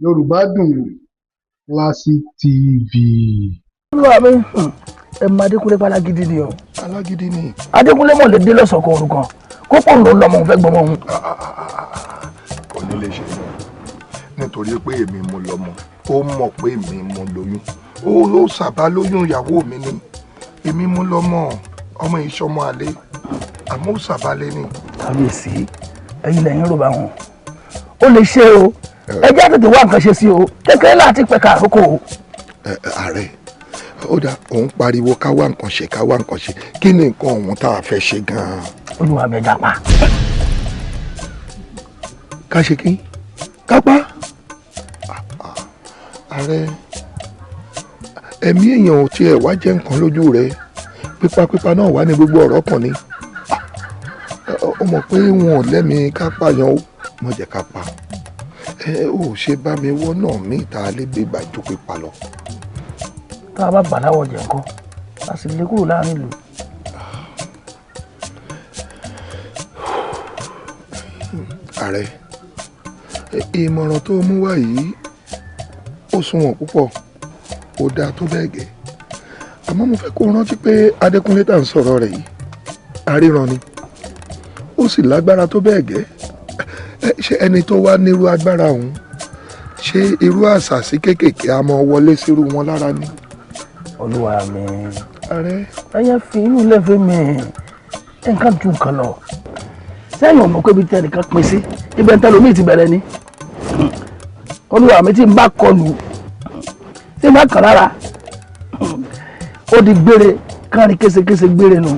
Yorùbá Dùn Classic TV. olúwa mi ẹ mọ Adékúnlé pa alágídí ni o. Alágídí ni. Adékúnlé mọ̀ lè dé lọ́sọ̀kan orúkọ kókó ń lò lọ́mọ òun fẹ́ gbọmọ òun. Kò ní lè ṣe nítorí pé èmi mo lọ́mọ ó mọ̀ pé èmi mo lóyún ó sábà lóyún ìyàwó mi ni èmi mo lọ́mọ ọmọ ìṣọmọ àlè àmọ́ ó sábà lé ní. kábíyèsí ẹ̀yin lẹ́yìn rò bá wọn ó lè ṣe o ẹ jẹ́ tètè wá nǹkan ṣe sí o kékeré láti pẹ̀ka àkókò o. Ààrẹ ó dá òun pariwo ká wá nǹkan ṣe ká wá nǹkan ṣe kí ni nǹkan ọ̀hún tá a fẹ́ ṣe gan-an. olúwa mi ẹja pa. ká ṣe kí ká pa. Ààrẹ ẹ̀mí èèyàn ò tiẹ̀ wá jẹ́ nǹkan lójú rẹ̀ pípapípa náà wà ní gbogbo ọ̀rọ̀ kan ni ó mọ̀ pé wọn ò lẹ́mìí ká pààyàn ó mọ̀ jẹ́ ká pa ò ṣe bá mi wọ́n náà mí ìta légbè ìbàjú pípa lọ. tá a bá gbà láwọ̀ jẹ̀ ńkọ́ a sì lè kúrò láàrin ìlú. Ààrẹ ìmọ̀ràn tó mú wá yìí ó sunwọ̀n púpọ̀ ó dáa tó bẹ́ẹ̀ gẹ́ àmọ́ mo fẹ́ kó rántí pé Adékúnlé tá à ń sọ̀rọ̀ rẹ̀ yìí aríran ni ó sì lágbára tó bẹ́ẹ̀ gẹ́ ṣé ẹni tó wá nírú agbára òun ṣé irú àṣàsí kéékèèké a máa wọlé sírú wọn lára ni. olúwa mi Ààrẹ ẹyẹ fi inú lẹ́fẹ̀ẹ́ mi nǹkan ju nǹkan lọ sẹ́yìn ọmọ pé ibi tí ẹnìkan pín sí ibẹ̀ ń tẹ́lómi ti bẹ̀rẹ̀ ni olúwa mi tí ń bá kọlù tí ń bá kàn lára ó di gbére káàrí késekése gbére nu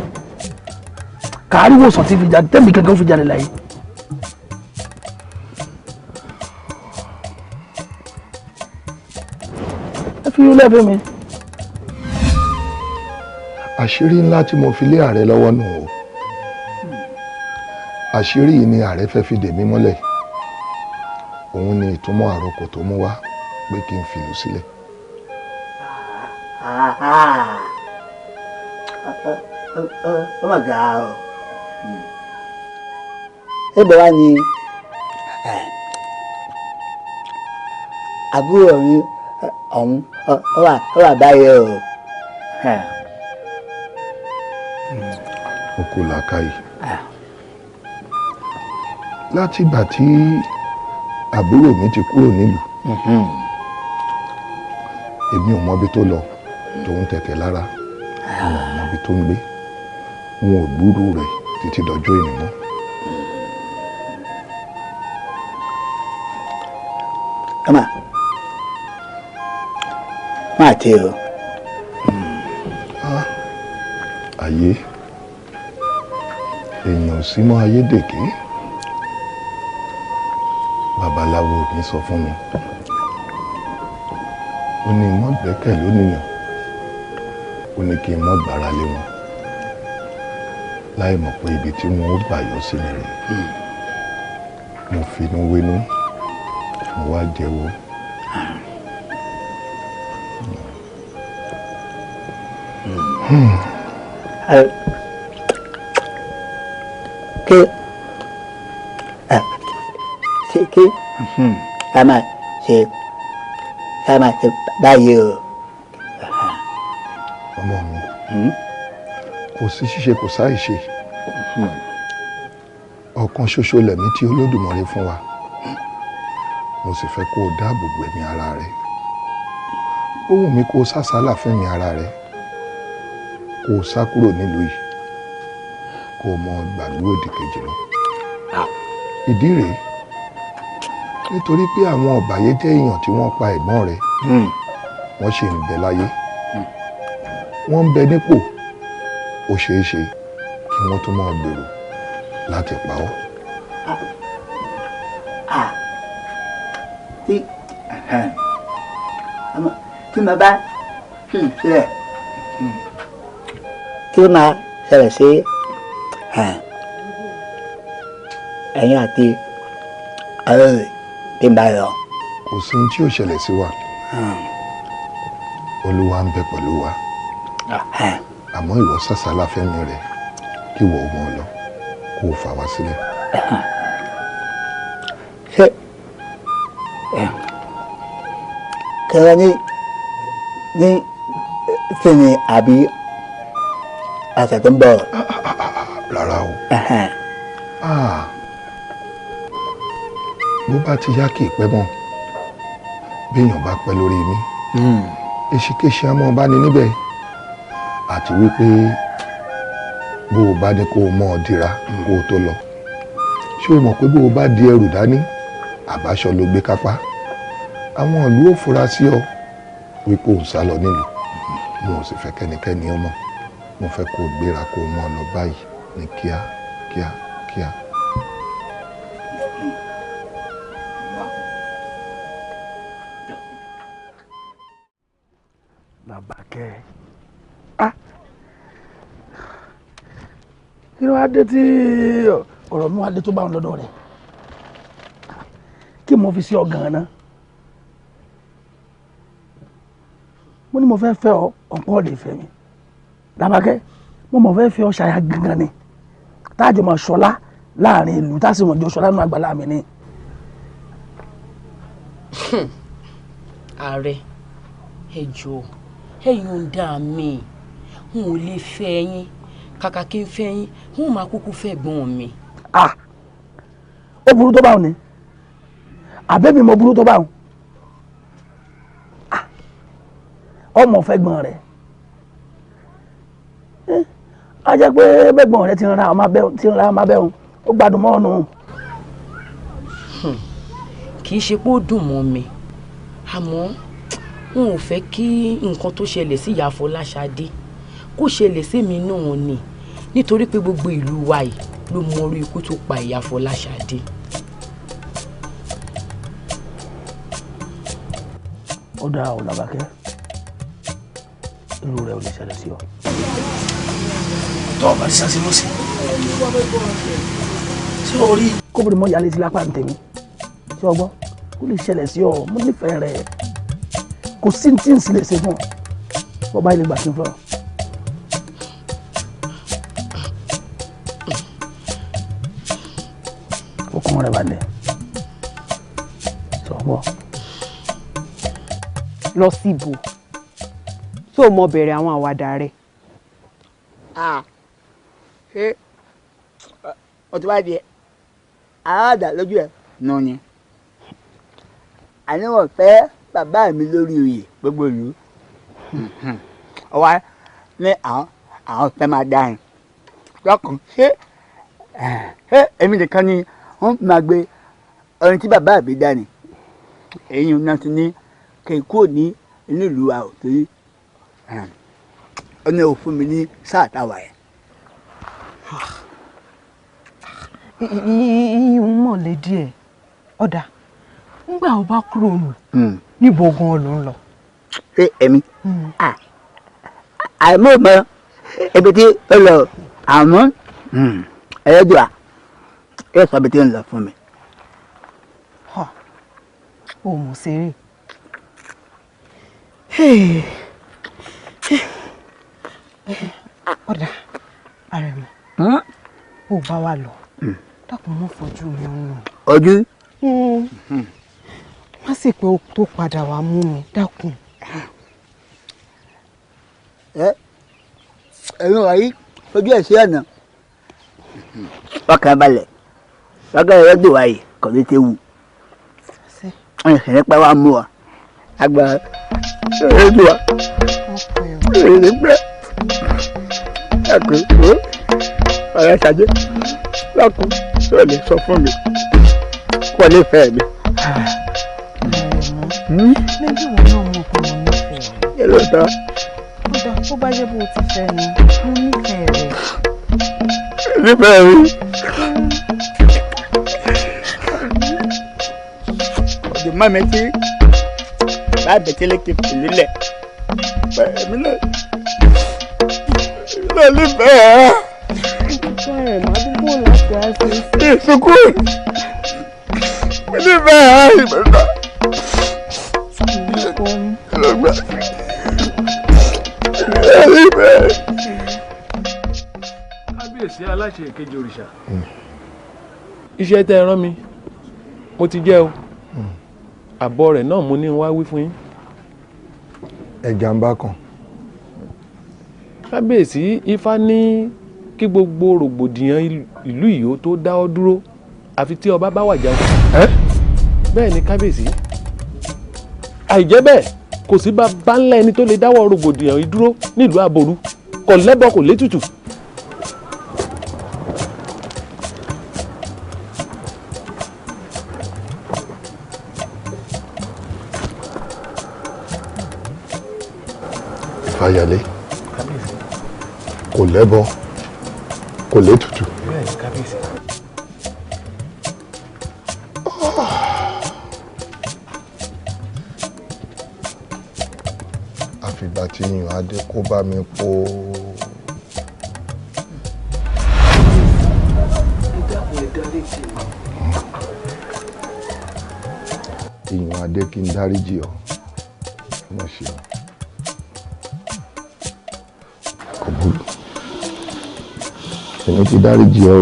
kàárí wòsàn ti fi jáde tẹ́mi kankan fi jáde láyé. ẹ fi inú lẹ́fẹ̀ẹ́ mi. àṣírí ńlá tí mo fi lé ààrẹ lọ́wọ́ nù o àṣírí yìí ni ààrẹ fẹ́ fi dè mí mọ́lẹ̀ òun ni ìtumọ̀ àròkò tó mú wá pé kí n fìlú sílẹ̀. Ó mà ga ọ ẹgbẹ́ wa ni àbúrò mi ọ̀hún ó wà báyìí o. Mo kò làákàyè láti ìgbà tí àbúrò mi ti kúrò nílùú èmi ò mọbi tó lọ tòun tẹ̀kẹ̀ lára wọn ò mọbi tó ń gbé wọn ò gbúrú rẹ̀ títí dọjọ́ ìní mọ́. Kama máa tẹ o. Ayé èèyàn ò sí mọ́ ayédèké babaláwo mi sọ fún mi ó ní mọ́ gbẹ́kẹ̀ lónìyàn ó ní kí n mọ́ gbára lé wọn láì mọ̀ pé ibi tí wọ́n ó gbà yọ sí mi rèé mo finú wénú mo wá jẹ́wọ́. Kí ká máa ṣe báyìí o. Ọmọ mi kò sí ṣíṣe kò sáì ṣe ọ̀kan ṣoṣo lẹ̀mí tí Olódùmarè fún wa mo sì fẹ́ kó o dáàbò bo ẹ̀mí ara rẹ ó wù mí kó o sásàálà fẹ́mi ara rẹ kó o sá kúrò nílùú yìí kó o mọ gbàgbé òdì kejì lọ. Ìdí rèé nítorí pé àwọn ọ̀bàyéjẹ́ èèyàn tí wọ́n pa ẹ̀gbọ́n rẹ̀ wọ́n ṣì ń bẹ láyé wọ́n ń bẹ nípò ó ṣeé ṣe kí wọ́n tún máa gbèrò láti pa ọ́. Tí mo bá sílẹ̀ tí ó máa ṣẹlẹ̀ sí ẹ̀yin àti ọ̀rẹ́ rẹ̀ tí ń bá lọ. Kò sí ohun tí ó ṣẹlẹ̀ sí wa Olúwa ń bẹ pẹ̀lú wa àmọ́ ìwọ sàsálà fẹ́mi rẹ̀ kí ìwọ mọ̀ ọ́ lọ kó o fà wá sílẹ̀. Ṣé kẹrẹ ní sinmi àbí ọ̀sẹ̀ tó ń bọ̀. rárá o bó bá ti yá kì í pẹ́ mọ́ béèyàn bá pẹ́ lórí mi èsìkéṣe á mọ́ bá ní níbẹ̀ àti wípé bó o bá ní kó o mọ́ ọ dira kó o tó lọ ṣé o mọ̀ pé bó o bá di ẹrù dání àbáṣọ ló gbé kápá àwọn ìlú ò fura sí ọ wípé ò ń sá lọ nílùú mo ò sì fẹ́ kẹ́nikẹ́ni ọmọ mo fẹ́ kó o gbéra kó o mọ́ ọ lọ báyìí ní kíá. Làbákẹ́ kí ló wá dé tí ọ̀rọ̀ mi wá dé tó bá wọn lọ́dọ̀ rẹ̀ kí mo fi sí ọ gan-an mo ní mo fẹ́ fẹ́ ọ ọ̀pọ̀ lè fẹ́ mi Làbákẹ́ mo mọ̀ fẹ́ fẹ́ ọ ṣàyà gangan ni táàjọ máa ṣọlá láàrin ìlú táàsì wọn jọ ṣọlá nínú àgbàlá mi ni. ààrẹ ẹ jọ̀ọ́ ẹ yọ̀ǹda mi n ò lè fẹ́ yín kàkà kí n fẹ́ yín n ò máa kúkú fẹ́ gbọ́n mi. ó burú tó báwọn ni àbẹ́mi mo burú tó báwọn ọmọ fẹ́ gbọ́n rẹ̀ a jẹ́ pé bẹ́gbọ́n rẹ̀ ti ń ra ọmọ abẹ́hùn ó gbádùn mọ́ ọ̀nù. kì í ṣe pé ó dùn mọ́ mi àmọ́ n ò fẹ́ kí nǹkan tó ṣẹlẹ̀ sí ìyá Fọláṣadé kó ṣẹlẹ̀ sí mi náà ni nítorí pé gbogbo ìlú wa yìí ló mọ orí ikú tó pa ìyá Fọláṣadé. ó dáa ò Làbákẹ́ irú rẹ̀ ò lè ṣẹlẹ̀ sí ọ. tọ́ ọ̀bá ti ṣàṣì lọ́sí. ṣé o rí kóbìnrin mọ́ ìyáálé ti lápá ní tèmi ṣé o gbọ́ ó lè ṣẹlẹ̀ sí ọ mo nífẹ̀ẹ́ rẹ̀ kò sí tí n sì lè ṣe fún ọ bọ́ báyìí lè gbà sí fún ọ. ọkùnrin rẹ̀ balẹ̀ ṣé o gbọ́. lọ síbò tó mọ bẹ̀rẹ̀ àwọn àwàdà rẹ̀. ṣé o ti wá di àádà lójú ẹ̀ nù ni àníwọ̀n fẹ́ bàbá mi lórí oyè gbogbo ìlú ọwọ́ ní àwọn fẹ́ máa dá yín lọ́kàn ṣé èmi nìkan ni wọ́n máa gbé ọrin tí bàbá mi dá ni èyí náà ti ní kí n kúrò ní inú ìlú wa ò torí ọ̀nà ò fún mi ní sáà táwa yẹn. ìyún mọ̀lẹ́ díẹ̀ ọ̀dà ńgbà ó bá kúrò nù níbo gan-an ló ń lọ. ṣé èmi àìmọ̀ mọ ibi tí ó lọ àmọ́ ẹlẹ́dùà yóò sọ ibi tí ó ń lọ fún mi. ó mọ̀ ṣeré. ọ̀dà Àrẹ̀mú ó bá wa lọ dákun mọ́ fojú mi ọ̀nà. ojú. má sì pé ó tó padà wá mú mi dákun. ẹ̀yin wọ̀nyí fojú ẹ̀ sí ọ̀nà ọkàn balẹ̀ lọ́gàá ẹ̀rọ dùn wáyé kò ní ti wù ẹ̀sìn nípa wa mú wa agbára ẹ̀rọ dùn wá ẹ̀sìn nípa ẹ̀kọ́ ọ̀rẹ́ ṣàjẹ́ lọ́kùn tó lè sọ fún mi kó lè fẹ́ mi. lẹ́yìn ìwọ náà mọ̀ pé mo nífẹ̀ẹ́ rẹ̀. ẹ ló tán. kódà tó bá jẹ́ bó ti fẹ́ ni mo nífẹ̀ẹ́ rẹ̀. nífẹ̀ẹ́ mi. ọ̀dùn mọ́ mi tí bá bẹ̀tẹ́lẹ̀ kí n fi lílẹ̀ èmi náà nífẹ̀ẹ́ ẹ̀. ìkúta rẹ̀ má dúpọ̀ láti àṣẹ. ìsìnkú mi nífẹ̀ẹ́ ẹ̀ ìgbẹ́ta. ẹlọgbà nífẹ̀ẹ́. kábíyèsí aláṣẹ ìkejì òrìṣà iṣẹ́ tẹ́ ẹ rán mi mo ti jẹ́ o àbọ̀ rẹ̀ náà mo ní wá wí fún yín ẹja ń bá kan. kábíyèsí ifá ní kí gbogbo rògbòdìyàn ìlú yìí ó tó dáwọ́ dúró àfi tí ọba bá wàjà. bẹ́ẹ̀ ni kábíyèsí àìjẹ́ bẹ́ẹ̀ kò sí bàbá ńlá ẹni tó lè dáwọ́ rògbòdìyàn yìí dúró nílùú àbòrú kò lẹ́bọ kò létùtù. Fáyálé kò lẹ́bọ kò létùtù. bẹ́ẹ̀ ni kábíyèsí. àfìgbà tí yìnyín adé kó bá mi po. yìnyín adé kí n dáríjì ọ́ mo ṣe ọ́ kò burú èmi ti dáríjì ọ́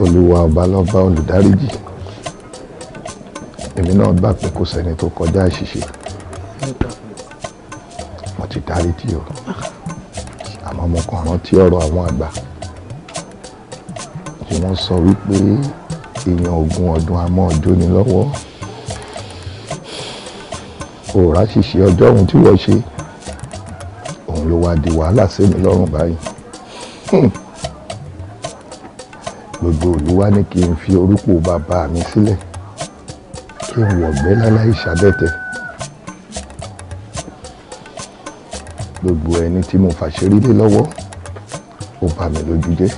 o olúwa ọba lọ́ba olùdáríjì èmi náà gbà pé kò sẹ́ni tó kọjá àṣìṣe mo ti dáríjì ọ́ àmọ́ mo kàn rántí ọ̀rọ̀ àwọn àgbà tí wọ́n sọ wípé èèyàn ogún ọdún àmọ́ ọjọ́ ni lọ́wọ́ òòrá ṣìṣe ọjọ́ ohun tí wọ́n ṣe òun ló wá di wàhálà sí mi lọ́rùn báyìí gbogbo olúwa ní kí n fi orúkọ bàbá mi sílẹ̀ kí n wọ̀gbẹ́ láláì ṣàbẹ̀tẹ̀ gbogbo ẹni tí mo fàṣírí lé lọ́wọ́ ó bà mí lójú jẹ́.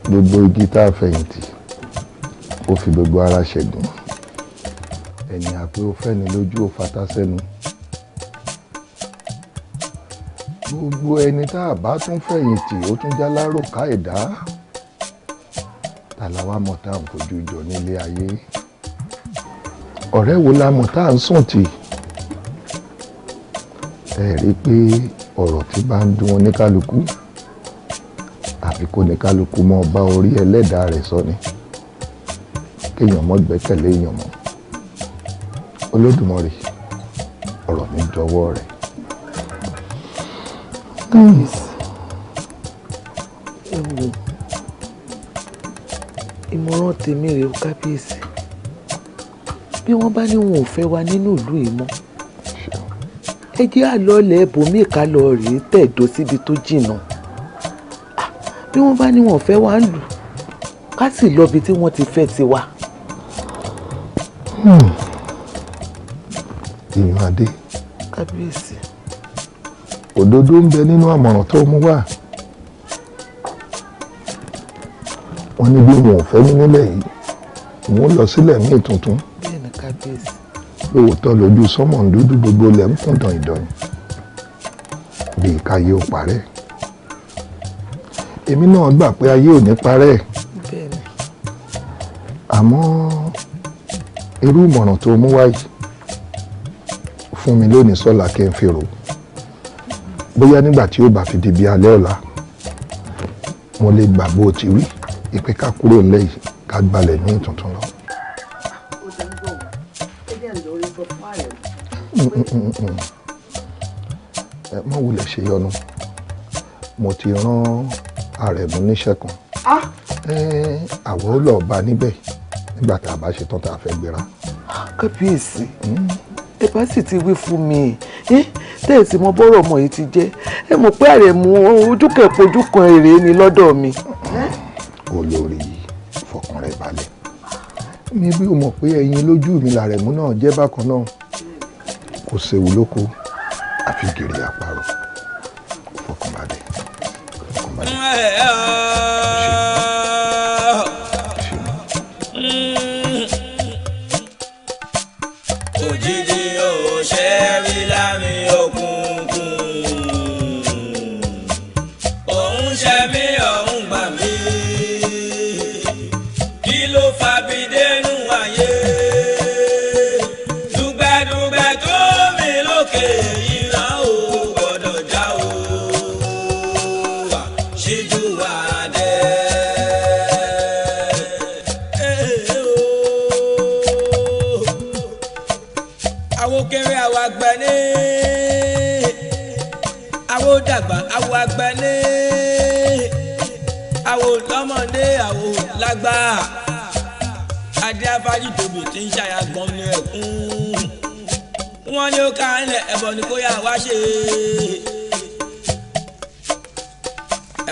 gbogbo igi tá a fẹ̀yìntì ó fi gbogbo ara ṣẹ̀gùn ẹni àpé ó fẹ́ni lójú ó fatá sẹ́nu gbogbo ẹni tá a bá tún fẹ̀yìntì ó tún já lárò ká ẹ̀dá tàlàwà mọ̀ tá à ń fojú jọ nílé ayé ọ̀rẹ́ wo la mọ̀ tá à ń sùn tì ẹ rí i pé ọ̀rọ̀ tí bá ń dùn oníkálukú àfi kó ní kálukú mọ́ bá orí ẹlẹ́dàá rẹ̀ sọ ni kéèyàn mọ́ gbẹ́kẹ̀lé èèyàn mọ́ Olódùmarè ọ̀rọ̀ mi dọwọ́ rẹ̀. kábíyèsí ẹ wò ìmọ̀ràn tèmi rèé kábíyèsí bí wọ́n bá ní wọn ò fẹ́ wa nínú ìlú yìí mọ́ ẹ jẹ́ àlọ́ọ̀lẹ̀ ẹ̀bùnmí ká lọ rèé tẹ̀dó síbi tó jìnnà bí wọ́n bá ní wọn ò fẹ́ wa ń lù ká sì lọ́bi tí wọ́n ti fẹ́ ti wa. ìyún adé kábíyèsí òdodo ń bẹ nínú àmọ̀ràn tó mú wá wọ́n ní bí wọn ò fẹ́ mi nílẹ̀ yìí wọ́n lọ sílẹ̀ míì tuntun bẹ́ẹ̀ ni kábíyèsí lóòótọ́ lójú sọ́mọ̀ ń dúdú gbogbo ilẹ̀ ń kún dọ̀yìndọ̀yìn bíi káyé ò parẹ́ èmi náà gbà pé ayé ò ní parẹ́ bẹ́ẹ̀ ni àmọ́ irú ìmọ̀ràn tó mú wáyé fún mi lónìí sọ́la kí n fi rò bóyá nígbà tí ó bá fi di bí alẹ́ ọ̀la mo lè gbà bó ti rí ìpè ká kúrò ńlẹ̀ yìí ká gbalẹ̀ ní tuntun lọ. ẹ má wulẹ̀ ṣe yọnu mo ti rán Àrẹ̀mú níṣẹ́ kan àwọ̀ ó lọ́ọ́ bá níbẹ̀ nígbà tá a bá ṣe tán tá a fẹ́ gbéra. kábíyèsí ẹ bá sì ti wí fún mi tẹ́ ẹ̀ sì mọ bọ́rọ̀ ọmọ yìí ti jẹ́ ẹ mọ̀ pé Àrẹ̀mú ojúkẹ̀pojú kan èrè ni lọ́dọ̀ mi. olórí fọkàn rẹ balẹ̀ mi bí o mọ̀ pé ẹyin lójú mi l'Àrẹ̀mú náà jẹ́ bákan náà kò séwu lóko àfi gèrè àparò fọkàn balẹ̀ fọkàn balẹ̀. òjijì ò ṣe rí lámì òkùnkùn òun ṣe mí òun gbà mí kí ló fa bídẹ́nu ayé dùgbẹ́dùgbẹ́ tó mi lókè ìran ò gbọ́dọ̀ já o ṣíjú wa dé àwọ̀ àgbẹ̀lé àwọ̀ lọ́mọdé àwọ̀ lágbà adé afájú tóbi tí ń ṣàyàgbọ́n ní ẹ̀kún wọ́n ní ó ká ilẹ̀ ẹ̀bọ̀ ni kó yà wá ṣe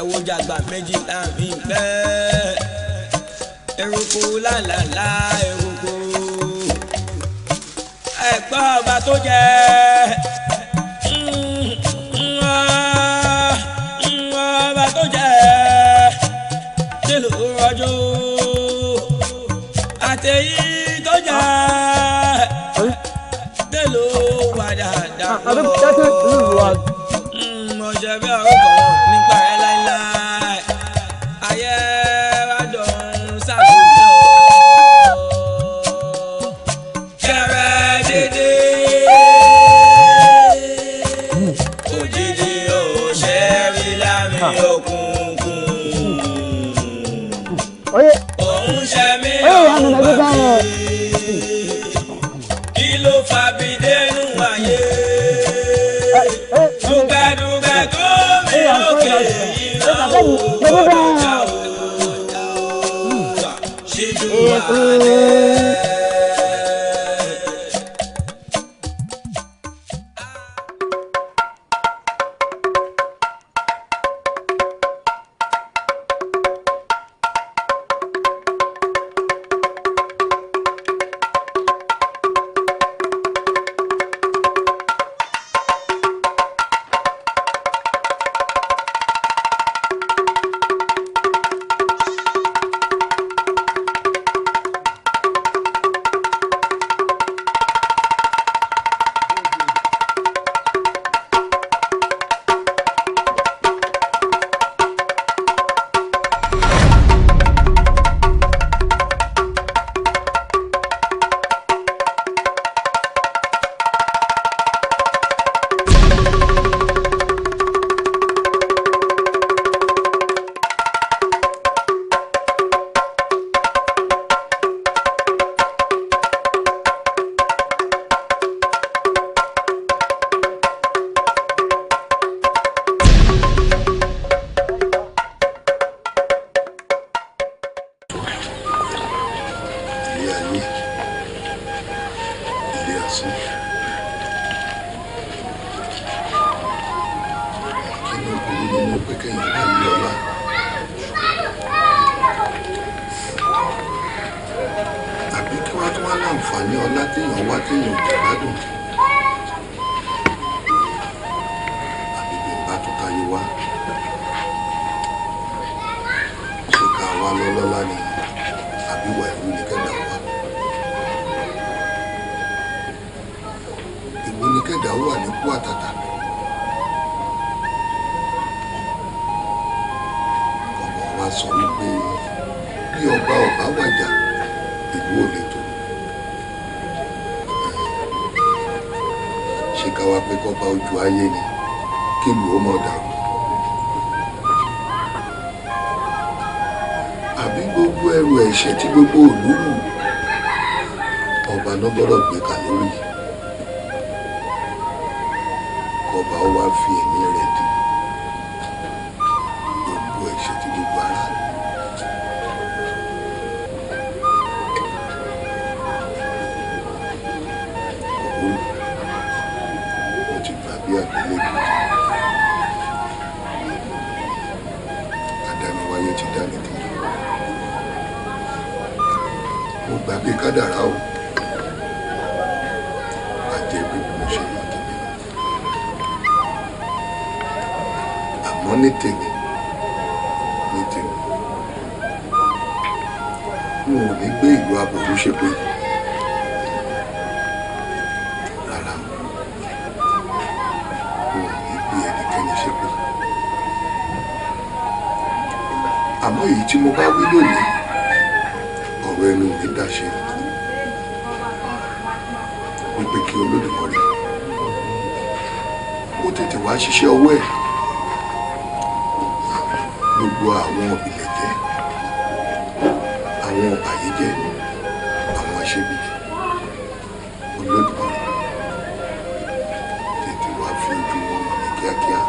ẹ̀wọ̀ jàgbà méjì láàrin bẹ́ẹ̀ eruku lálàlá eruku ẹ̀gbọ́n ọba tó jẹ́ ọba tó jẹ́ nílùú rọ́jò àtẹ̀yí tó jẹ́ nílùú wàdà dàgbọ́ mo ṣe bí ọ̀rọ̀ kan nípa ẹ̀ láíláí ayé wa dùn ṣàkóso kẹrẹ dédé òjijì òṣèré lámì òkùnkùn òun ṣe mí ọ̀pọ̀ kí ló fa bídẹ́nu ayé dùgbàdùgbà tó mi òkè ìnáwó ọjà ṣíjú alẹ́. ẹ̀ṣẹ̀ tí gbogbo òlú rù ọba náà gbọ́dọ̀ gbé kà lórí kọba ó wá fi ẹ̀mí rẹ̀ dì gbogbo ẹ̀ṣẹ̀ tí gbogbo ara rù. ọ̀hún mo ti gbà bí àgbélébùú adániwáyé ti dá nìkan. mo gbàgbé kádàrá o àjẹ bí mo ṣe yàn tèmi àmọ́ ní tèmi n ò ní gbé ìlú Aboru ṣépè rárá n ò ní gbé ẹnikẹ́ni ṣépè àmọ́ èyí tí mo bá wí lónìí ọ̀rọ̀ ẹnu mi dáṣe wípé kí Olódùmarè ó tètè wá ṣiṣẹ́ ọwọ́ ẹ̀ gbogbo àwọn ìlẹ̀jẹ̀ àwọn ọ̀bàyéjẹ́ àwọn aṣebi Olódùmarè tètè wá fi ojú wọn mọ̀ ní kíákíá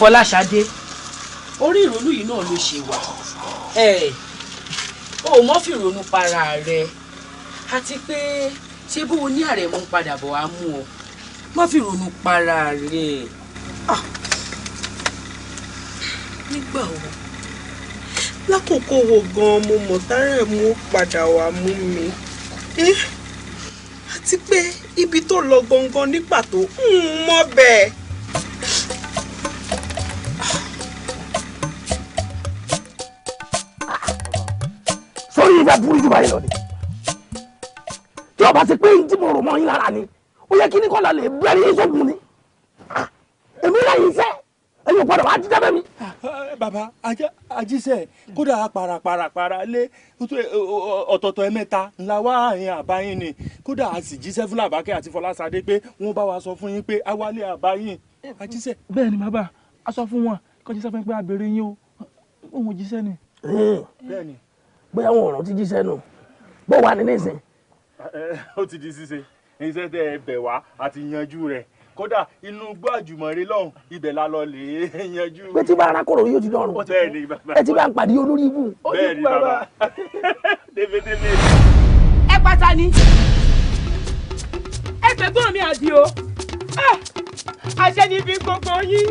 Fọláṣadé orí ìrònú yìí náà ló ṣe wà o mọ́ fi ìrònú para rẹ àti pé ṣé bó o ní àrẹ̀mú padà bọ̀ wá mú ọ má fi ìrònú para rẹ. nígbà wo lákòókò wo gan-an mo mọ̀ tárẹ̀mú padà wá mú mi àti pé ibi tó lọ gangan ní pàtó ń mọ̀ bẹ́ẹ̀. sórí ìfẹ́ burú jù báyìí lọ ni tí ọba ti pé tí mo rò mọ́ yín lára ni ó yẹ kí ní kọ́lá lè bẹ̀rẹ̀ yín sógun ni èmi lẹ́yìn iṣẹ́ ẹ̀yin ò gbọ́dọ̀ wá jíjẹ́ bẹ́ẹ̀ mi. bàbá ajíṣẹ́ kódà parapara lé ọ̀tọ̀ọ̀tọ̀ ẹ̀mẹ́ta ńlá wá àárín àbáyín ni kódà a sì jíṣẹ́ fún Làbákẹ́ àti Fọláṣadé pé wọ́n bá wa sọ fún yín pé a wálé àbáyín ajíṣẹ́. bẹ́ẹ̀ ni bàbá a sọ fún wọn kó jíṣẹ́ fún yín pé a béèrè yín o òun jíṣẹ́ ni. bẹ́ẹ̀ ni. bóyá wọn ọ̀rọ̀ ti jíṣẹ́ nù bó wà ní nísìn. ó ti di ṣíṣe iṣẹ́ tẹ ẹ bẹ̀ wá àti yanjú rẹ̀ kódà inú gbọ́ àjùmọ̀rẹ́ lọ́hùn ibẹ̀ la lọ lè yanjú. pé tí bá ara kòrò yóò ti dọ̀rùn bẹ́ẹ̀ ni bàbá ẹ ti bá ń pàdé olórí ibù. bẹ́ẹ̀ ni bàbá débédébé. ẹ pátá ni ẹ gbẹ̀gbọ́n mi àdì o àṣẹ ni fi gbogbo yín.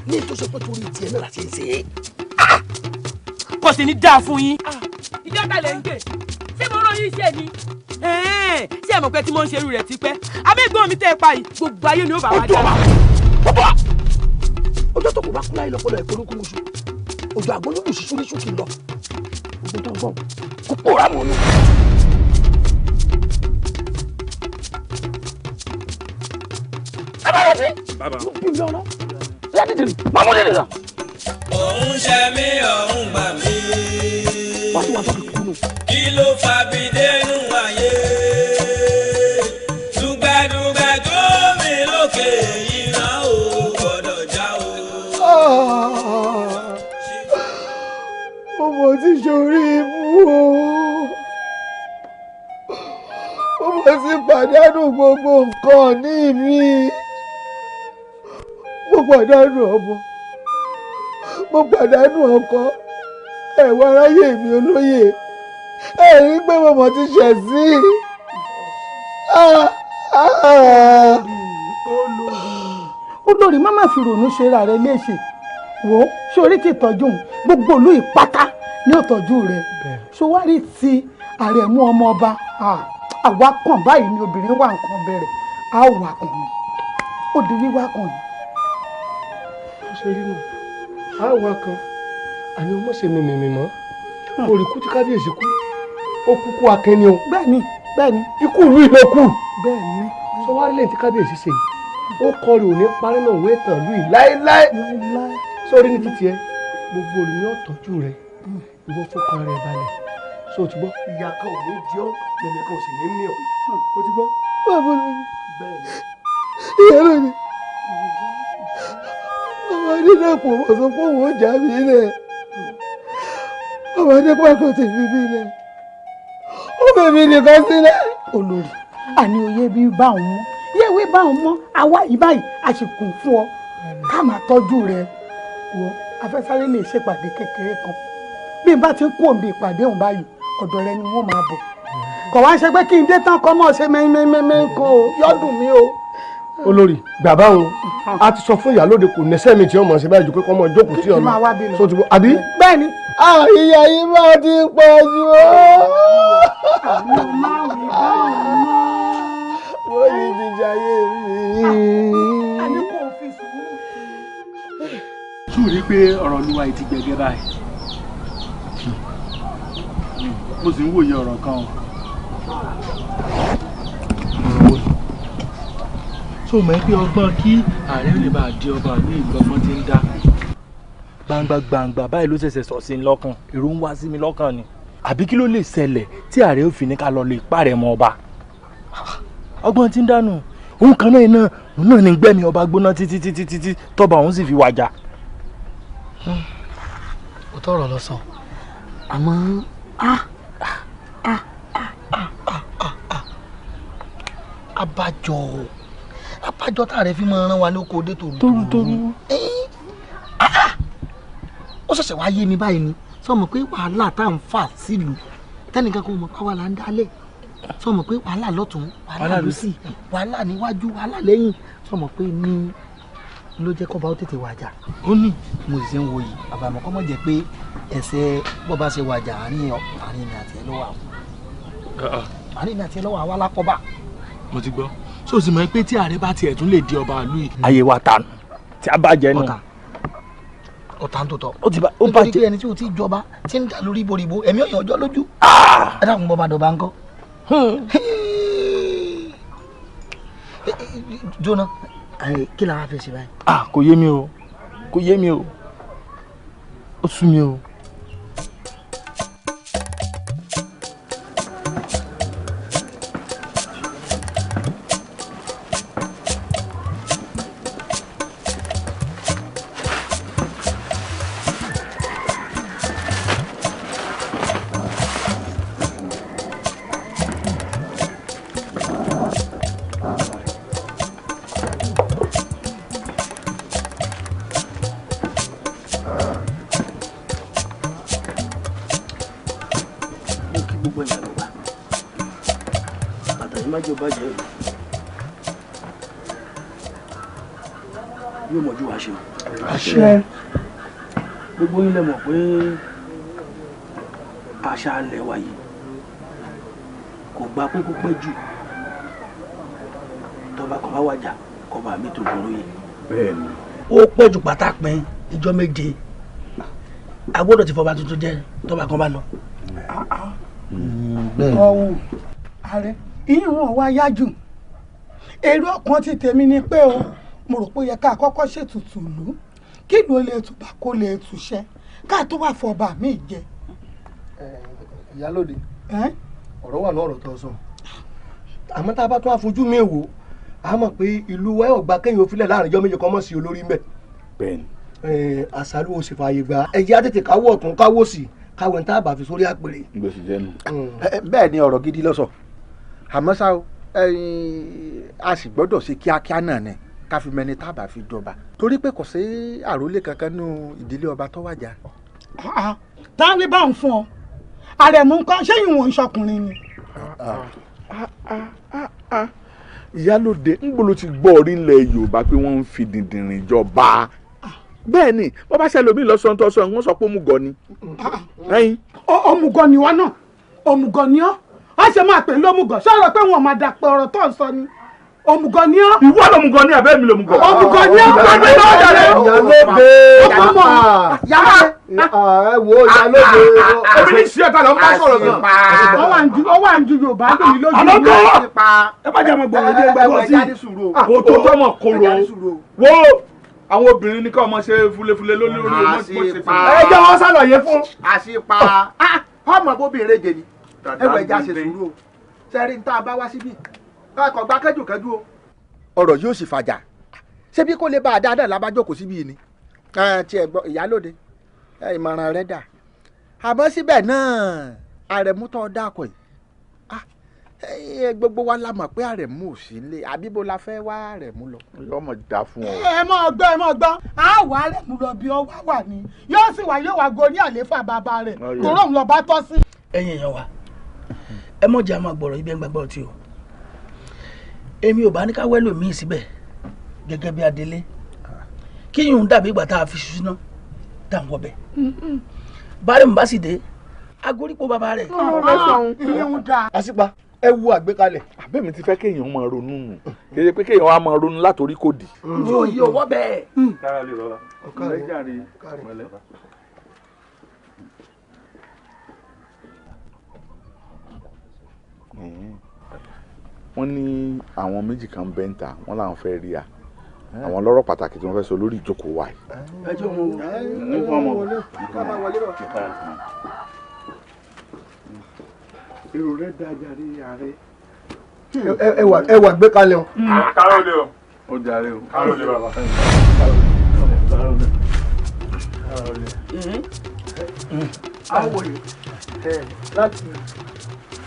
ní ìtòsí pé torí tiẹ̀ náà la ṣe ń ṣe é. kò sì ní dáa fún yín. ìjọba lè ń gbè ṣé mo rán yín iṣẹ́ ni. ṣé ẹ mọ̀ pé tí mo ń ṣerú rẹ̀ ti pẹ́ abẹ́gbọ́n mi tẹ́ ẹ pa yìí gbogbo ayé ni ó bá wá dá. bàbá ọjọ́ tó kù bá kú láyé lọ́pọ̀lọ́ ẹ̀ polúkú musu òjò àgbọ̀nlódù ṣíṣú ní ṣókì lọ ogun tó ń gbọ̀n kó pòórá mọ́ ni. ẹ bá yẹ sí. bàbá bí mi ọ̀nà ìyá dídìrì máa mú dídìrì náà. òun ṣe mí ọ̀hún gbà mí. wàá tún wàá tọ́ kí kú nù. kí ló fa bídẹ́nu ayé dùgbàdùgbà tó mi lókè iná ò gbọ́dọ̀ já o. ọmọ tí sori ibú o ọmọ tí pàdánù gbogbo nǹkan ní mi mo pàdánù ọmọ mo pàdánù ọkọ ẹ̀wọ̀n aráyé mi olóyè ẹ̀rí pé mọ̀mọ́ ti ṣẹ̀ sí olórí má má fi rònú ṣe ra rẹ léṣe wò ó sórí tí ìtọ́jú gbogbo ìlú ìpátá ní òtọ́jú rẹ ṣòwárí ti àrẹ̀mú ọmọ ọba àwa kan báyìí ni obìnrin wà nǹkan bẹ̀rẹ̀ á wà kàn mí ó di wíwá kan ni. ó ṣe rí nù á wà kan àní ọmọ ṣe mímìmì mọ́ òrìkú tí kábíyèsí kú ó kúkú akẹni o. bẹ́ẹ̀ni bẹ́ẹ̀ni. ikú ìlú ìlú kù. bẹ́ẹ̀ni. sọ wá lẹ́yìn tí kábíyèsí ṣe ó kọ́ rẹ̀ ò ní parí náà òun ètò ìlú yìí láéláé. sórí ní títí ẹ gbogbo olùmí ọ̀tọ́jú rẹ ìwọ fọkàn rẹ balẹ̀ sọ ti gbọ́. ìyá kan ò ní di ọ́ lẹ́yìn kan ò sì ní mí ọ́ o ti gbọ́. bàbá mi bẹ́ẹ̀ ni. ìyá rẹ ni ọmọ adédàpọ̀ mọ̀ sọ pé òun ò já mi lẹ̀ ọmọ adépàkọ̀ ti fi mí lẹ̀ ó bẹ̀ mí nìkan sílẹ̀. olórí àní oyè bí bá òun mọ́ yẹ̀wé bá òun mọ́ àwa yìí báyìí a sì kún fún ọ ká máa tọ́jú rẹ wọ afẹ́sáré lè ṣèpàdé kékeré kan bí n bá ti kú òǹbí ìpàdé òun báyìí ọ̀dọ̀ rẹ ni wọ́n máa bọ̀ kò wá ṣe pé kí n dé tán kọ́ mọ́ ṣe mẹ́mẹ́mẹ́ kan o yọ́dún mi o. olórí bàbá òun a ti sọ fún ìyálóde kò nẹsẹ̀ mi tí ọmọ ṣe báyìí ju pé kọ́ mọ jókòó tí ọ̀nà so ti bọ́ àbí. bẹ́ẹ̀ni. ìyá yìí máa ti pọ̀ jù ọ́. àwọn máa wí bá òun mọ́. wọ́n ní jíjà yé mi. a ní kò fi sùúrù. tún rí i pé ọ̀rọ̀ olúwa yìí ti gbẹ̀gẹ́ báyìí mo sì ń wòye ọ̀rọ̀ kan o. tó mọ̀ pé ọgbọ́n kí ààrẹ lè bá di ọba ní ìgbọ́gbọ́n tí ń dá gbangba báyìí ló ṣẹ̀ṣẹ̀ sọ sí i lọ́kàn èrò ń wá sí mi lọ́kàn ni àbí kí ló lè ṣẹlẹ̀ tí ààrẹ ò fi ní ká lọ lè pààrẹ̀ mọ́ ọba ọgbọ́n tí ń dánù òun kan náà ní gbẹ̀mí ọba gbóná títí tọ́ba òun sì fi wájà. ó tọrọ lọ sàn àmọ́ abájọ tá a rẹ fi máa rán wa lóko dé tòrútòrú. Ó ṣẹ̀ṣẹ̀ wá yé mi báyìí ni sọmọ pé wàhálà tá à ń fà sílùú tẹnìkan kò mọ̀ káwa là ń dálẹ̀ sọmọ pé wàhálà lọ́tún wàhálà lósì wàhálà níwájú wàhálà lẹ́yìn sọmọ pé ní ló jẹ́ kọ́ba ó tètè wàjà. Ó ní mo sì ń wo yìí àbàmọ́ kọ́ mọ̀ jẹ́ pé ẹsẹ̀ bọ́ba ṣe wàjà àárín mi àti ẹ lọ́wọ́ àwọn àárín mi àti ẹ lọ́wọ́ àwọn alákọ̀ọ́bà. Mo ti gbọ́ so sì mọ̀ pé tí ààrẹ bá tiẹ̀ tún lè di ọba ìlú yìí. Ayé wa ta tí a bá jẹ nù. Ọ̀tá tó tọ̀ ó bá jẹ́ ẹni tí o ti jọba tí ń dà lórí iboribo ẹ̀mí ọ̀yàn ọjọ́ lójú. Ẹ dákun bọ́ bá dọ̀bá ńkọ́. Jóná kí la wá fẹ́ ṣe báyìí. Kò yé mi o ó sú mi o. Gbogbo yín lè mọ̀ pé àṣà alẹ̀ wa yìí kò gba pé kó pẹ́ jù tọba kan bá wàjà kọba mi tó gbòòrò yìí. Bẹ́ẹ̀ni. Ó pẹ́ jù pátápẹ́ ìjọ méje a gbọ́dọ̀ ti fọba tuntun jẹ tọba kan bá lọ. Ọ̀hún ààrẹ ìyẹn wọn wá yájú èrò ọkàn ti tèmi ni pé o mo rò pé ó yẹ ká kọ́kọ́ ṣètùtù ìlú kí ìlú lè tùbà kó lè túṣẹ́ ká tó wà fọba mi jẹ. Ìyálóde ọ̀rọ̀ wà lọ́rọ̀ tó sọ àmọ́ tá a bá tún àfojú mi wò á mọ̀ pé ìlú wa ò gba kéèyàn òfìlẹ̀ láàrin ọjọ́ méje kan mọ̀ sí olórí mbẹ̀. Bẹ́ẹ̀ni. Àṣàlù ó sì fààyè gba ẹ̀jẹ̀ á tètè káwọ́ ọ̀tún káwọ́ sí káwọ́ ní tá a bá fi sórí àpèrè. Gbèsè jẹ́nu. Bẹ́ẹ̀ ni ọ̀rọ̀ gidi ló sọ àmọ́ ṣá o a sì gbọ́dọ̀ ṣe kíákíá náà ni ká fi mẹni tá a bá fi jọba torí pé kò sí àròlé kankan nínú ìdílé ọba tó wàjà. táwọn bá ń fún ọ àrẹ̀mú nǹkan ṣé ìwọ̀n ìṣọkùnrin ni. Ìyálóde ń gbọ́dọ̀ ti gbọ́ orí ilẹ̀ Yorùbá pé wọ́n ń fi dìndìnrín jọba bẹ́ẹ̀ ni bọ́ bá ṣẹlẹ̀ omi lọ́sọ̀ tó sọ wọ́n sọ pé òmùgọ̀ ni. Òmùgọ̀ ni wọ́n náà òmùgọ̀ ni ọ́ a ṣe máa pè lómùgọ̀ sọ̀rọ̀ pé wọn máa dàpọ̀ ọ̀rọ̀ tó ń sọ ni òmùgọ̀ ni ọ́. Ìwọ lòmùgọ̀ ni àbẹ́ mi lòmùgọ̀. Òmùgọ̀ ni ọ́. Ìyálóde ẹ wo Ìyálóde. Èmi ní ìṣe ọ̀tá lọ bá sọ̀rọ̀ gan. Ó wà ń ju Yorùbá lómi lójú. Àlọ́kọ̀ ẹ má jẹ́ ọmọ gbọ̀ngàn ilé ẹgbẹ́ sí. Kò tó tọ́mọ̀ kóró wo àwọn obìnrin ní ká ọmọ ṣe fúlefúle lórí ọmọ tí mo ṣe fún un. Ẹ jẹ́ wọ́n ṣàlàyé fún. Àṣìpa ọmọ bóbìnrin jẹ ni ẹwọ ẹja ṣe sùúrù o sẹ́rí ní tá a bá wá síbí káàkó gba kẹ́jùkẹ́jù o. Ọ̀rọ̀ yóò sì fàjà ṣebí kó lè bá a dáadáa lábájókòó síbí yìí ni tí ẹ gbọ́ Ìyálóde ìmọ̀ràn rẹ dà àmọ́ síbẹ̀ náà Àrẹ̀mú tó dákọ̀ yìí gbogbo wa la mọ̀ pé Àrẹ̀mú ò sí nílé àbíbo la fẹ́ wá Àrẹ̀mú lọ. Yọmọ dá fún ọ. ẹ mọ̀ gbọ́ a wà Àrẹ̀mú lọ bí ọ wà ní yóò sì wá yóò wá gorí àléfà bàbá rẹ̀ tòró òun lọ bá tọ́ sí. Ẹ̀yin èèyàn wa ẹ mọ̀ jẹ́ àmọ́ gbọ̀rọ̀ ibi ẹ̀ ń gbàgbọ́ tí o èmi ò bá ní ká wẹ́lò míì síbẹ̀ gẹ́gẹ́ bí adelé kí yìí ń dàbí ìgbà tá a fi ṣuṣu ná dà ń wọbẹ̀ báyìí mo bá sì dé agorípo bàbá rẹ̀. Àṣìpa ẹ wo àgbékalẹ̀. Àbẹ́mi ti fẹ́ kéèyàn máa ronú nù kì í ṣe pé kéèyàn wá máa ronú látòrí kò dì. yóò yí owó bẹ́ẹ̀. kára lè rọra ọ̀kàrẹ̀ jàre mọ́lẹ̀. Wọ́n ní àwọn méjì kan bẹ́ńtà wọ́n làwọn fẹ́ rí a àwọn lọ́rọ̀ pàtàkì tí wọ́n fẹ́ sọ lórí ìjókòó wa yìí. ẹ jẹ́ wọn wọlé ká máa wọlé lọ. èrò rẹ̀ dájà rí ààrẹ. ẹ wà gbé kalẹ̀ o. káró lè o. ó jàre o. káró lè bàbá. àwòrán láti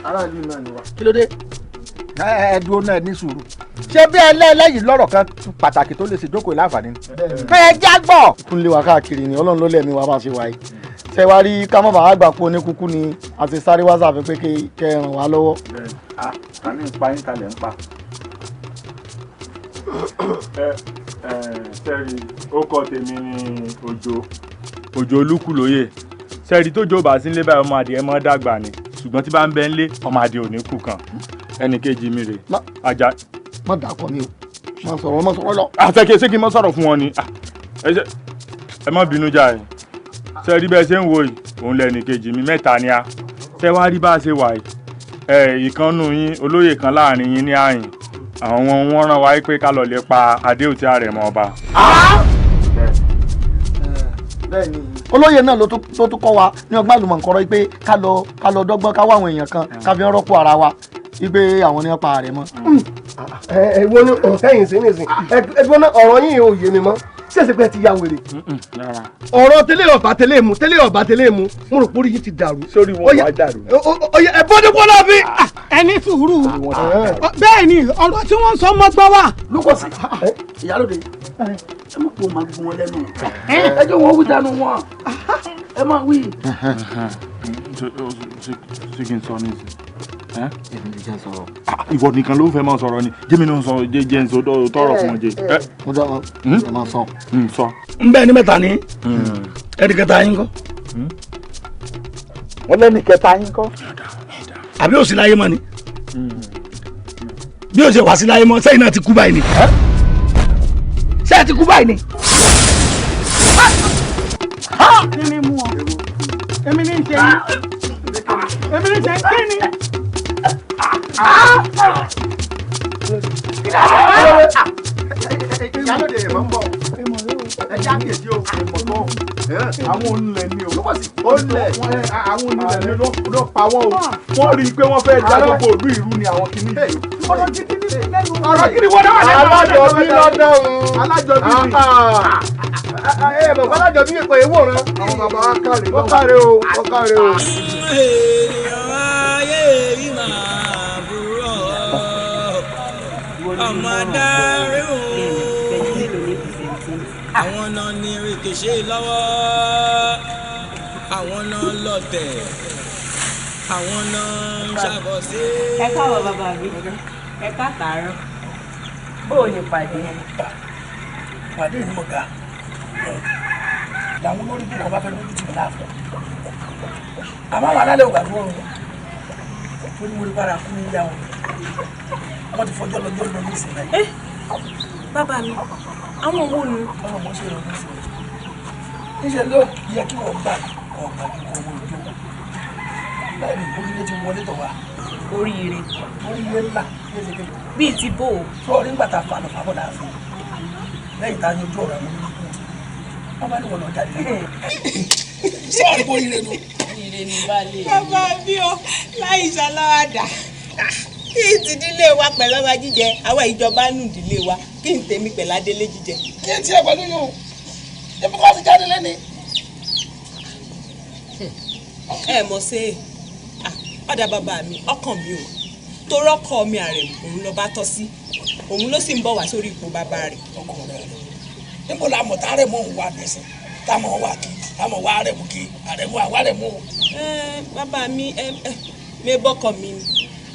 aráàlú náà ni wa. Kí ló dé. ẹ dúró náà ní sùúrù ṣé bí ẹlẹ́yìí lọ́rọ̀ kan pàtàkì tó lè ṣèjókòó láǹfààní ni. ẹ jágbọ́. kúnlé wa káàkiri ni ọlọ́run ló lẹ́mí wa bá ṣe wáyé ṣe wá rí ká má bàa gbà pé oníkúkú ni a ti sáré wá sàfin pé kẹ́ ẹ ràn wá lọ́wọ́. a ní pa yín kalẹ̀ ń pa. sẹ́ẹ̀rì ó kọ́ tèmi ní òjò olúkú lóye sẹ́ẹ̀rì tó jó bá sí nílé báyìí ọmọ adìẹ mọ́ dàgbà ni ṣùgbọ́n tí bá ń bẹ ńlé ọmọ adìẹ ò ní kú kan ẹnì kejì mi rè ajá. má dàkọ mi o má sọ̀rọ̀ lọ. àtẹ̀kẹ́ ṣé kí n mọ́ sọ̀rọ̀ fún wọn ni ẹ má bínú jà ẹ sẹ́ẹ̀rì bẹ́ẹ̀ ṣe ń wo yìí òun lẹ́nì kejì mi mẹ́ta ni a ṣẹ́ wá rí bá a ṣe wà yìí ìkànnù yín olóyè kan láàrin yín ní àyìn àwọn wọn rán wa pé ká lọ lè pa Adéòtí Àrẹ̀mọ ọba. bẹ́ẹ̀ni olóyè náà ló tún kọ́ wa ní ọgbà àlùmọ̀ǹkọ́rọ́ pé ká lọ dọ́gbọ́n ká wá àwọn èèyàn kan ká fi ń rọ́pò ara wa wípé àwọn ní pa Àrẹ̀mọ. wo ni ọ̀tẹ̀yìn sí nìsín ẹgbẹ́ náà ọ̀rọ̀ yìí ò yé mi mọ́ ṣèṣe pé ti ya wèrè. ọ̀rọ̀ tẹ́lẹ̀ ọ̀bà tẹ́lẹ̀ mu mo rò pórí yìí ti dàrú. sórí wọn wá dàrú. ẹ bọ́dé kọ́ náà fi. ẹni sùúrù bẹ́ẹ̀ ni ọ̀rọ̀ tí wọ́n sọ mọ́ gbọ́ wà. lókòsí ìyálòde ẹ mọ̀ pé o máa gbọ́n wọn lẹ́nu ẹ jẹ́ wọn wí dànù wọn ẹ máa wí. ṣé kí n sọ ní ìsìn èmi lè jẹ́ sọ̀rọ̀ ìwọ nìkan ló fẹ́ máa sọ̀rọ̀ ni jẹ́mi náà sọ jẹ́ ń sọ tọrọ fún ọ jẹ́. mo dá ọ máa sọ. sọ. ń bẹ́ẹ̀ ní mẹ́ta ní ẹ̀ẹ́dì kẹta yín kọ́. wọ́n lẹ́ni kẹta yín kọ́. àbí òsì láyé mọ́ ni bí o ṣe wá sí láyé mọ́ sẹ́yìn náà ti kú báyìí ni sẹ́yìn ti kú báyìí ni. kí ni mú ọ èmi ní ṣe yín èmi ní ṣe kí ni. ìyálòde ẹ̀ máa ń bọ̀ ẹ já kejì o àwọn onílẹ̀ ni o olè àwọn onílẹ̀ ni ló pa wọ́n o wọ́n rí i pé wọ́n fẹ́ dá gbogbo ìlú ìrú ni àwọn kìíní yìí. ọ̀rọ̀ gidi ní lẹ́nu. ọ̀rọ̀ gidi wọ́n dáwọ́ lẹ́nu. alájọbí lọ́dọ̀ alájọbí ni. bàbá alájọbí yẹn pé èèwọ̀ rẹ. àwọn bàbá wa kárẹ̀ wọ́n kárẹ̀ o wọ́n kárẹ̀ o. ọmọ adarí o àwọn náà ní rìkèṣe lọ́wọ́ àwọn náà lọ́tẹ̀ àwọn náà ń ṣàbọ̀sí. ẹ káàbọ̀ bàbá mi ẹ káàtàárọ̀ bó o ní pàdé. pàdé ìlú ọ̀gá làwọn olórí bí wọn bá fẹ́ lójú tì mí láàfin àmọ́ àwọn alálẹ̀ ògbà gbọ́ ọ̀run tó ní mo rí bára kú níyà wọn wọ́n ti fọjọ́ lọ́jọ́ lọ ní ìsìn náà. bàbá mi àwọn owó nu. ọmọ mọ̀ ṣe ìrọ̀lẹ́ sí i níṣẹ́ ló yẹ kí wọ́n gbà ọ̀gbà kíkọ owó ojú báyìí ní oríire ti wọlé tọ̀ wá. oríire ńlá bíi ti bò ó. sọ orí ńgbà tá a fa àlọ́fà bọ̀ láàfin lẹ́yìn tá a yanjú ọ̀rọ̀ àwọn olùkú wọ́n bá ní wọn lọ jáde lẹ́yìn. sọ́ọ̀rì bó ire nu. ire ni balẹ̀. bàbá mi ò láì ṣàlàwàdà kí n ti dílé wa pẹ̀lú ọba jíjẹ àwa ìjọba nù dílé wa kí n tèmi pẹ̀lú adélé jíjẹ. kí n tiẹ̀ pẹ̀lú yòó ebi kọ́ ti jáde lẹ́ni. ẹ mọ̀ ṣe ọ̀dà bàbá mi ọkàn mi ò torí ọkọ mi Àrẹ̀mú òun lọ bá tọ́ sí òun ló sì ń bọ̀ wá sórí ipò bàbá rẹ̀. ọkọ rẹ níbo la mọ̀ tá Àrẹ̀mú òun wà nísìn táwọn wà kí táwọn wà Àrẹ̀mú kí Àrẹ̀mú àwa Àrẹ̀mú. bàbá mi mi bọ́kọ mi ni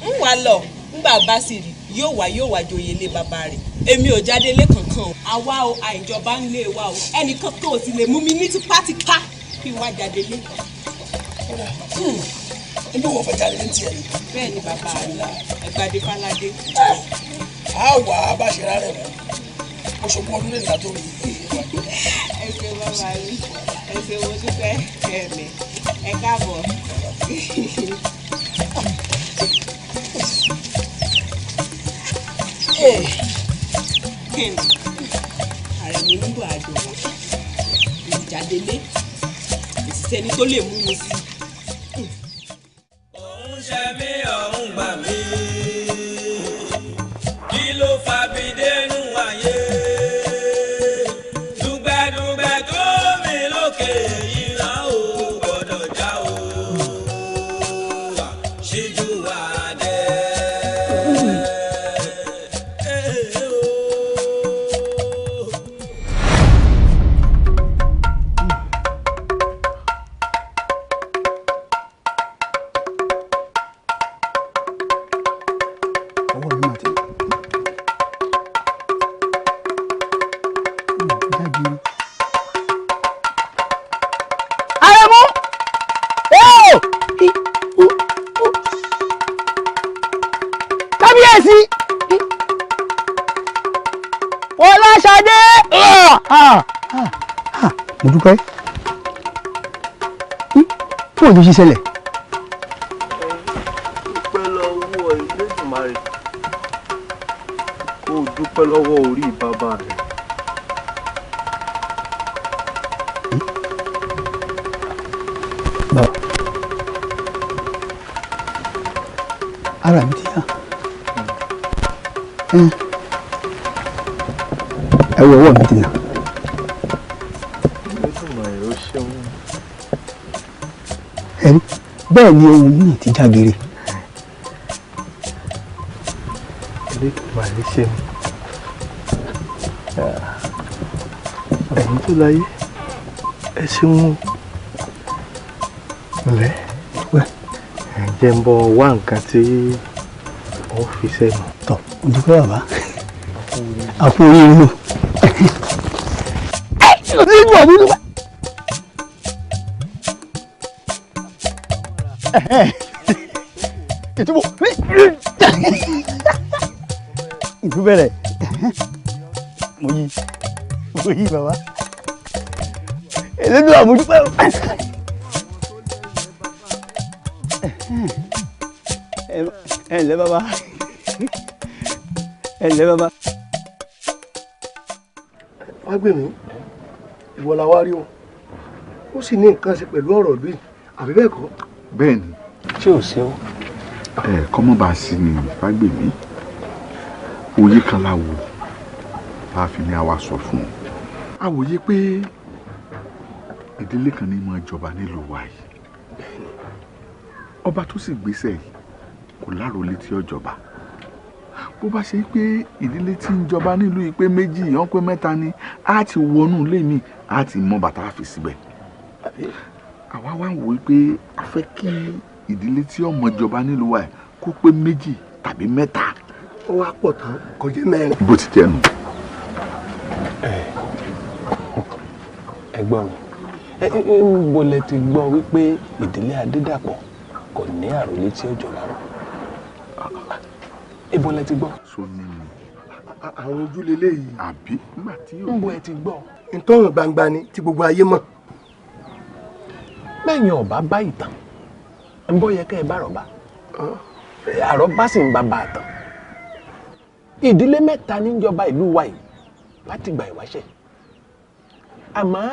ń wà lọ ńgbà bá sì rí yóò wá joyè lé bàbá rẹ̀ èmi ò jáde lé kankan o àwa o àìjọba ń lé wa o ẹnìkan kan ò sì lè mú mi ní tipátipá kí n wá jáde lé. inú wọn fẹ́ jáde ní tiẹ̀ yìí. bẹ́ẹ̀ ni bàbá rẹ̀ Ẹ̀gbádé Fáládé. a wà á bá ṣe rárẹ̀ mọ́ oṣogún ọdún lẹ́yìn látó rí. ẹ ṣe bàbá mi ẹ ṣe wo dúpẹ́ ẹ̀mí ẹ káàbọ̀. kíni Àrẹ̀mú nígbà àjọba ìjàdélé ìsìsẹ́ni tó lè mú mi sí. òun ṣe mí ọ̀hún gbà mí kí ló fa bídẹ́nu ayé dùgbẹ́dùgbẹ́ tó mi lókè yìí náà ò gbọ́dọ̀ já o ṣíjú wa dé. mo dúpẹ́ fún òjò ṣiṣẹlẹ̀. dúpẹ́ lọ́wọ́ Elédùmarè kó o dúpẹ́ lọ́wọ́ orí bàbá rẹ̀. bàbá ara mi ti yá ẹ wo ọwọ́ mi ti nà. Elédùmarè ó ṣeun. ẹ̀rí bẹ́ẹ̀ ni ohun náà ti jágere. Elédùmarè ṣeun. ẹ̀yin tó láyé ẹ ṣeun ǹlẹ́ ẹ̀ jẹ́ ń bọ̀ wá nǹkan tí wọ́n fi sẹ́nu. tọ́ mo dúpẹ́ bàbá àpò oríire o. ìtúbọ̀ ìtúbẹ̀rẹ̀ mo yí bàbá Elédùà àmójúpẹ́ o. ẹ ǹlẹ́ bàbá ẹ ǹlẹ́ bàbá. wá gbè mí ìwọ la wá rí o ó sì ní nǹkan ṣe pẹ̀lú ọ̀rọ̀ bíi àbí bẹ́ẹ̀ kọ́. bẹ́ẹ̀ ni. ṣé ò ṣe o. kọ́mọ́ bá a sí ni Fágbèmí òye kan láwo bá a fi ní àwa sọ fún un àwòye pé ìdílé kan ní mọ ìjọba nílùú wa yìí ọba tó sì gbéṣẹ́ yìí kò láròlé tí ọjọba bó bá ṣe pé ìdílé tí ń jọba nílùú yìí pé méjì yàn pé mẹ́ta ni á ti wọnú ilé mi á ti mọ bàtà fi síbẹ̀ àwa wá ń wò ó pé a fẹ́ kí ìdílé tí ọmọ ìjọba nílùú wa yìí kó pé méjì tàbí mẹ́ta. ó wá pọ̀ tán kò jẹ́ mẹ́rin. bó ti jẹ́ nu. ẹ̀gbọ́n mi ń bolẹ̀ ti gbọ́ wípé ìdílé Adédàpọ̀ kò ní àròlé tí ó jọba wọn. ìbolẹ̀ ti gbọ́. so ní mi. àwọn ojúlé léyìí. àbí nígbà tí ń bo ẹ ti gbọ́. ntọ́run gbangba ni tí gbogbo ayé mọ̀. bẹ́ẹ̀ni ọba bá ìtàn ń bọ́ yẹ kẹ́ ẹ bá rọ̀bá àrọ́bá sì ń bá bá àtàn. ìdílé mẹ́ta níjọba ìlú wa yìí láti gbà ìwáṣẹ̀ àmọ́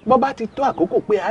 bọ́ bá ti tó àkókò pé a